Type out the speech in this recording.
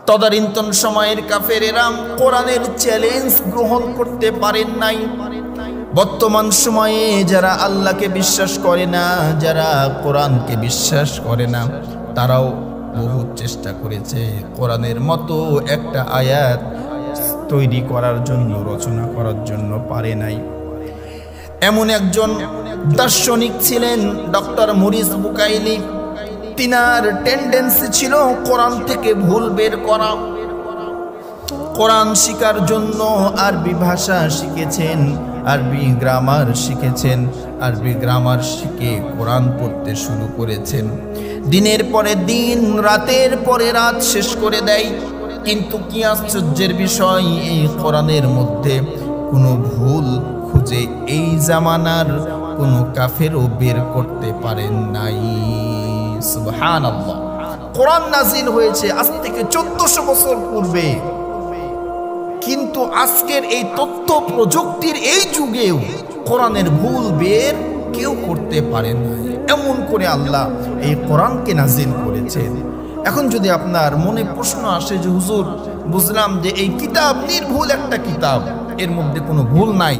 তদানীন্তন সময়ের কাফেরেরা কোরআনের চ্যালেঞ্জ গ্রহণ করতে পারেন নাই। বর্তমান সময়ে যারা আল্লাহকে বিশ্বাস করে না, যারা কোরআনকে বিশ্বাস করে না, তারাও বহু চেষ্টা করেছে কোরআনের মতো একটা আয়াত তৈরি করার জন্য, রচনা করার জন্য, পারে নাই। এমন একজন দার্শনিক ছিলেন ডক্টর মরিস বুকাইলি। তিনার টেন্ডেন্সি ছিল কোরআন থেকে ভুল বের করা। কোরআন শিখার জন্য আরবি ভাষা শিখেছেন, আরবি গ্রামার শিখেছেন, আরবি গ্রামার শিখে কোরআন পড়তে শুরু করেছেন। দিনের পরে দিন, রাতের পরে রাত শেষ করে দেয়। কিন্তু কি আশ্চর্যের বিষয়, এই কোরআনের মধ্যে কোনো ভুল খুঁজে এই জামানার কোনো কাফেরও বের করতে পারেন নাই। সুবহানাল্লাহ। কোরআন নাজিল হয়েছে আজ থেকে 1400 বছর পূর্বে, কিন্তু আজকের এই তথ্য প্রযুক্তির এই যুগেও কোরআনের ভুল বের কেউ করতে পারে না। এমন করে আল্লাহ এই কোরআনকে নাজিল করেছেন। এখন যদি আপনার মনে প্রশ্ন আসে যে হুজুর, বুঝলাম যে এই কিতাব নির্ভুল একটা কিতাব, এর মধ্যে কোনো ভুল নাই।